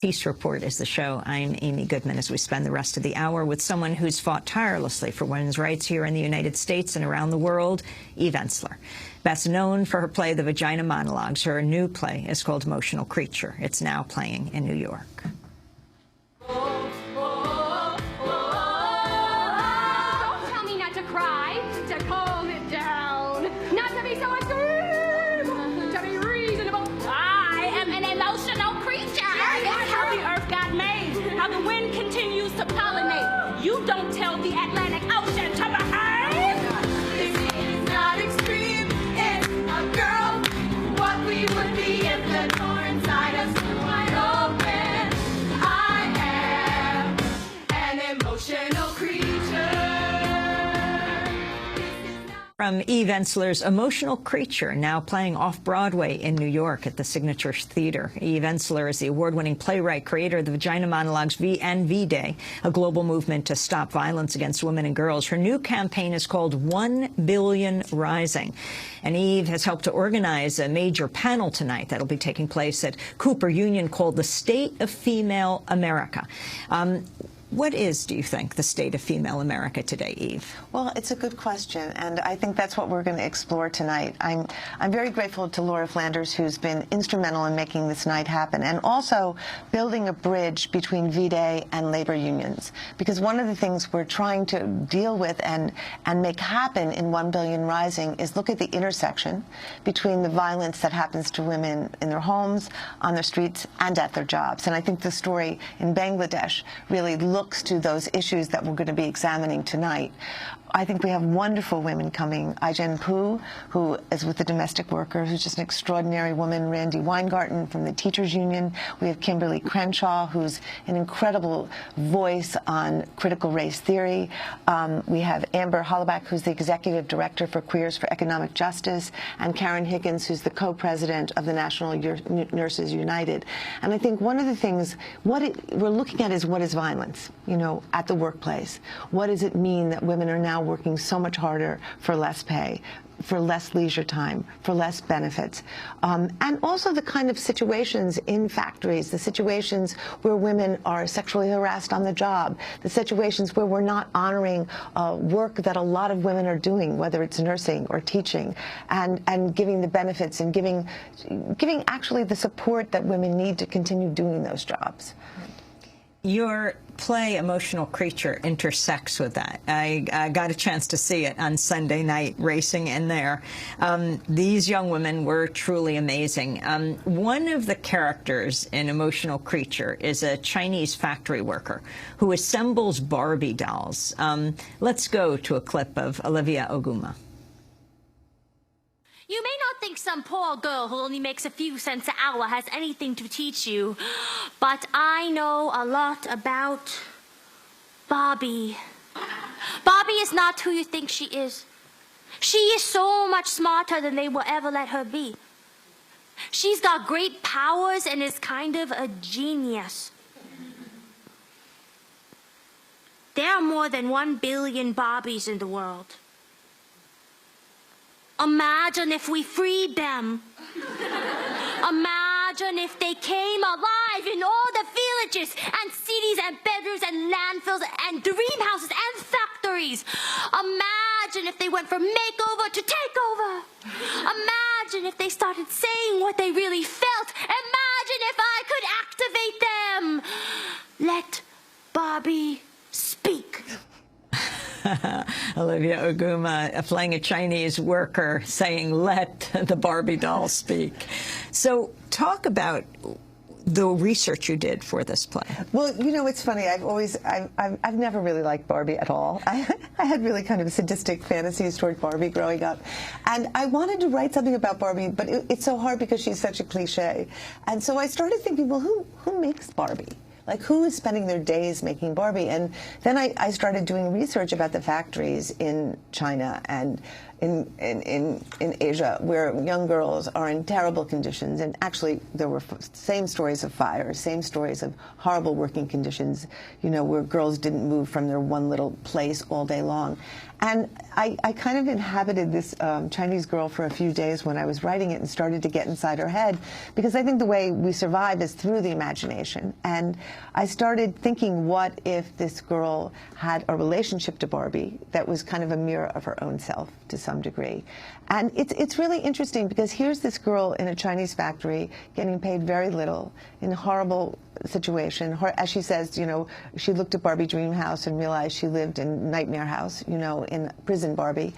Peace Report is the show. I'm Amy Goodman as we spend the rest of the hour with someone who's fought tirelessly for women's rights here in the United States and around the world, Eve Ensler. Best known for her play, The Vagina Monologues, her new play is called Emotional Creature. It's now playing in New York. Don't tell me not to cry, to calm it down, not to be so extreme, to be reasonable. I am an emotional creature. It's how the earth got made, how the wind continues to pollinate. You don't tell the Atlantic Ocean to behave. This is not extreme, it's a girl. What we would be if the door inside us were wide open. I am an emotional creature. From Eve Ensler's Emotional Creature, now playing off-Broadway in New York at the Signature Theater. Eve Ensler is the award-winning playwright, creator of the Vagina Monologues V-Day, a global movement to stop violence against women and girls. Her new campaign is called 1 Billion Rising. And Eve has helped to organize a major panel tonight that'll be taking place at Cooper Union called The State of Female America. What is, do you think, the state of female America today, Eve? Well, it's a good question, and I think that's what we're going to explore tonight. I'm very grateful to Laura Flanders, who's been instrumental in making this night happen, and also building a bridge between V-Day and labor unions. Because one of the things we're trying to deal with and make happen in 1 Billion Rising is look at the intersection between the violence that happens to women in their homes, on their streets, and at their jobs. And I think the story in Bangladesh really looks to those issues that we're going to be examining tonight. I think we have wonderful women coming. Aijen Poo, who is with the domestic worker, who's just an extraordinary woman. Randy Weingarten from the Teachers Union. We have Kimberly Crenshaw, who's an incredible voice on critical race theory. We have Amber Hollaback, who's the executive director for Queers for Economic Justice, and Karen Higgins, who's the co-president of the National Nurses United. And I think one of the things we're looking at is what is violence, you know, at the workplace. What does it mean that women are now working so much harder for less pay, for less leisure time, for less benefits, and also the kind of situations in factories, the situations where women are sexually harassed on the job, the situations where we're not honoring work that a lot of women are doing, whether it's nursing or teaching, and giving the benefits and giving actually the support that women need to continue doing those jobs. Your play, Emotional Creature, intersects with that. I got a chance to see it on Sunday night, racing in there. These young women were truly amazing. One of the characters in Emotional Creature is a Chinese factory worker who assembles Barbie dolls. Let's go to a clip of Olivia Oguma. You may not think some poor girl who only makes a few cents an hour has anything to teach you, but I know a lot about Barbie. Barbie is not who you think she is. She is so much smarter than they will ever let her be. She's got great powers and is kind of a genius. There are more than 1 billion Barbies in the world. Imagine if we freed them. Imagine if they came alive in all the villages and cities and bedrooms and landfills and dream houses and factories. Imagine if they went from makeover to takeover. Imagine if they started saying what they really felt. Imagine if I could activate them. Let Barbie speak. Olivia Oguma playing a Chinese worker saying, let the Barbie doll speak. So talk about the research you did for this play. Well, you know, it's funny. I've never really liked Barbie at all. I had really kind of sadistic fantasies toward Barbie growing up. And I wanted to write something about Barbie, but it's so hard because she's such a cliche. And so I started thinking, well, who makes Barbie? Like, who is spending their days making Barbie? And then I started doing research about the factories in China and in Asia, where young girls are in terrible conditions. And actually, there were same stories of fire, same stories of horrible working conditions, you know, where girls didn't move from their one little place all day long. And I kind of inhabited this Chinese girl for a few days when I was writing it and started to get inside her head, because I think the way we survive is through the imagination. And I started thinking, what if this girl had a relationship to Barbie that was kind of a mirror of her own self to some degree. And it's really interesting, because here's this girl in a Chinese factory getting paid very little in a horrible situation. As she says, you know, she looked at Barbie Dream House and realized she lived in Nightmare House, you know, in prison Barbie.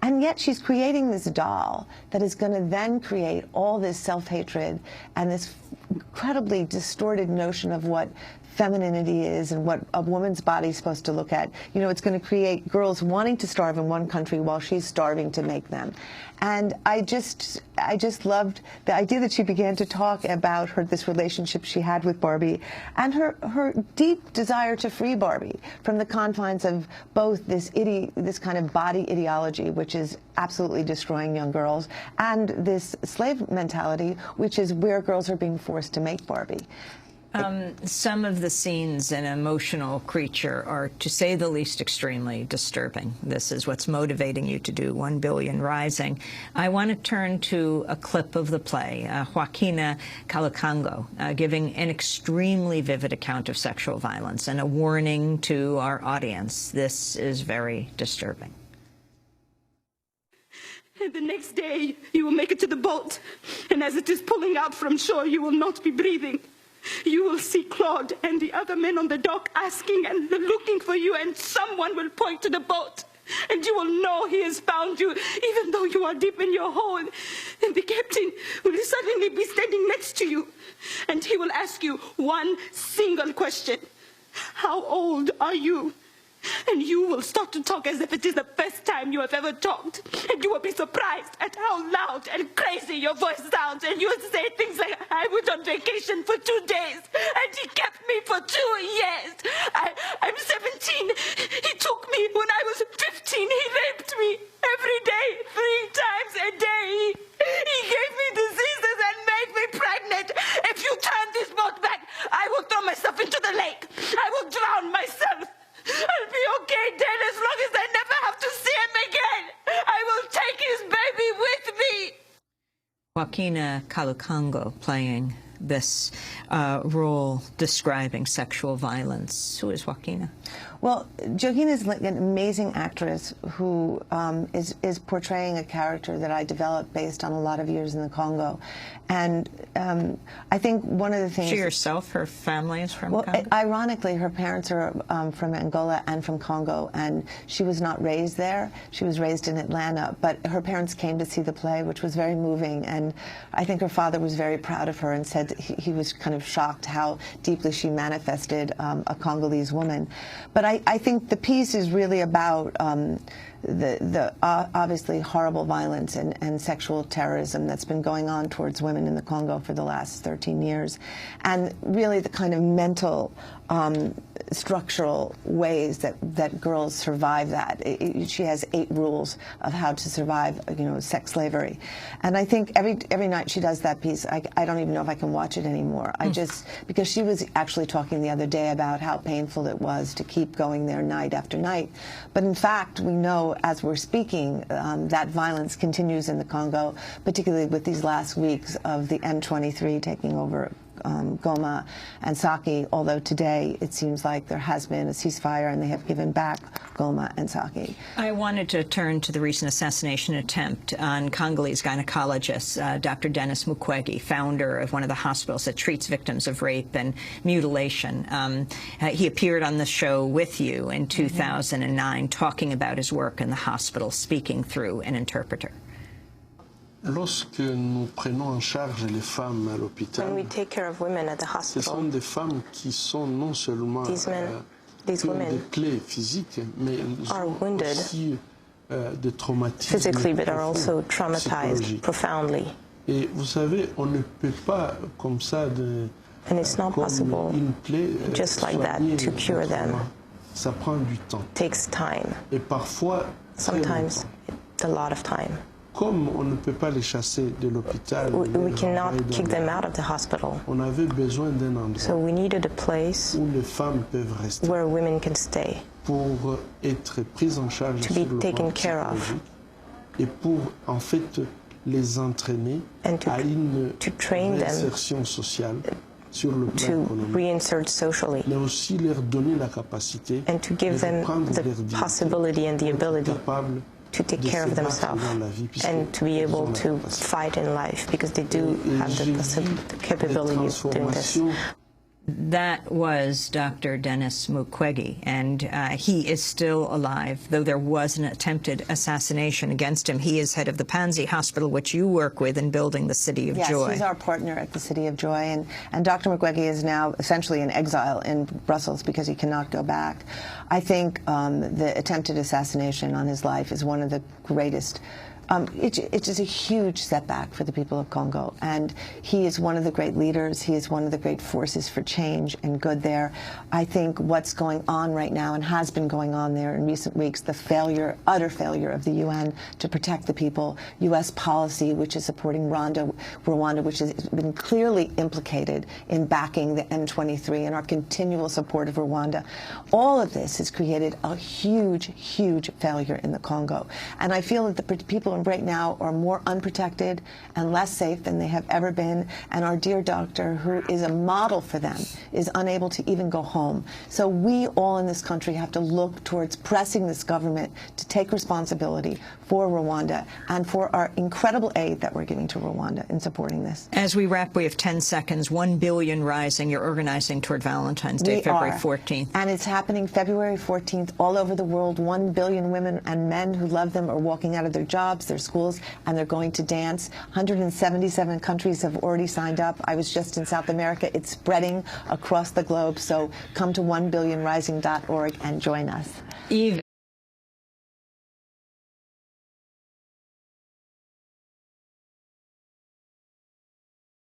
And yet she's creating this doll that is going to then create all this self-hatred and this incredibly distorted notion of what femininity is and what a woman's body is supposed to look at. You know, it's going to create girls wanting to starve in one country while she's starving to make them. And I just loved the idea that she began to talk about this relationship she had with Barbie and her deep desire to free Barbie from the confines of both this kind of body ideology, which is absolutely destroying young girls, and this slave mentality, which is where girls are being forced to make Barbie. Some of the scenes in Emotional Creature are, to say the least, extremely disturbing. This is what's motivating you to do 1 Billion Rising. I want to turn to a clip of the play, Vagina Monologues, giving an extremely vivid account of sexual violence and a warning to our audience. This is very disturbing. And the next day, you will make it to the boat, and as it is pulling out from shore, you will not be breathing. You will see Claude and the other men on the dock asking and looking for you, and someone will point to the boat, and you will know he has found you, even though you are deep in your hole. And the captain will suddenly be standing next to you, and he will ask you one single question: how old are you? And you will start to talk as if it is the first time you have ever talked. And you will be surprised at how loud and crazy your voice sounds. And you will say things like, I went on vacation for 2 days, and he kept me for 2 years. I'm 17. He took me when I was 15. He raped me every day, 3 times a day. He gave me diseases and made me pregnant. If you turn this boat back, I will throw myself into the lake. I will drown myself. I'll be okay, Dan, as long as I never have to see him again. I will take his baby with me. Vagina Monologues playing this role describing sexual violence. Who is Vagina? Well, Vagina is an amazing actress who is portraying a character that I developed based on a lot of years in the Congo. And I think one of the things... She herself, her family is from Congo? Ironically, her parents are from Angola and from Congo, and she was not raised there. She was raised in Atlanta, but her parents came to see the play, which was very moving, and I think her father was very proud of her and said he was kind of shocked how deeply she manifested a Congolese woman. But I think the piece is really about the obviously horrible violence and sexual terrorism that's been going on towards women in the Congo for the last 13 years, and really the kind of mental, structural ways that girls survive that. She has 8 rules of how to survive, you know, sex slavery, and I think every night she does that piece, I don't even know if I can watch it anymore. Because she was actually talking the other day about how painful it was to keep going there night after night, but in fact we know as we're speaking that violence continues in the Congo, particularly with these last weeks of the M23 taking over Goma and Sake, although today it seems like there has been a ceasefire and they have given back Goma and Sake. I wanted to turn to the recent assassination attempt on Congolese gynecologist Dr. Denis Mukwege, founder of one of the hospitals that treats victims of rape and mutilation. He appeared on the show with you in 2009 talking about his work in the hospital, speaking through an interpreter. Lorsque nous prenons en charge les femmes à l'hôpital, when we take care of women at the ce hospital, sont des femmes qui sont non seulement these women des plaies physiques, mais elles are ont wounded aussi des traumatismes physically, but are profonds, also traumatized psychologiques. profoundly. Et vous savez, on ne peut pas comme ça And it's not comme possible une plaie, just like that to cure them. Ça prend du temps. It takes time. Et parfois, Sometimes it a lot of time. Comme on ne peut pas les chasser de l'hôpital, We cannot kick them out of the hospital. on avait besoin d'un endroit So we needed a place où les femmes peuvent rester where women can stay, pour être prises en charge to sur be le taken plan care of. psychologique et pour en fait les entraîner And to à une train them réinsertion sociale sur le plan to économique, reinsert socially, mais aussi leur donner la capacité and to give de them reprendre the leur dignité, possibility and the d'être ability capables to take de care se of battre themselves dans la vie, puisque and to be ils ont able la to capacité. fight in life, because they do Et have j'ai vu the des capability of doing this. transformations. That was Dr. Denis Mukwege, and he is still alive, though there was an attempted assassination against him. He is head of the Pansy Hospital, which you work with in building the City of Joy. Yes, he's our partner at the City of Joy, and Dr. Mukwege is now essentially in exile in Brussels because he cannot go back. I think the attempted assassination on his life is one of the greatest. It is a huge setback for the people of Congo, and he is one of the great leaders. He is one of the great forces for change and good there. I think what's going on right now and has been going on there in recent weeks, the failure, utter failure of the UN to protect the people, U.S. policy, which is supporting Rwanda, which has been clearly implicated in backing the M23 and our continual support of Rwanda. All of this has created a huge, huge failure in the Congo. And I feel that the people right now are more unprotected and less safe than they have ever been, and our dear doctor, who is a model for them, is unable to even go home. So we all in this country have to look towards pressing this government to take responsibility for Rwanda and for our incredible aid that we're giving to Rwanda in supporting this. As we wrap, we have 10 seconds. 1 billion rising. You're organizing toward Valentine's Day, February 14th. And it's happening February 14th all over the world. 1 billion women and men who love them are walking out of their jobs, their schools, and they're going to dance. 177 countries have already signed up. I was just in South America. It's spreading across the globe. So come to 1billionrising.org and join us. Eve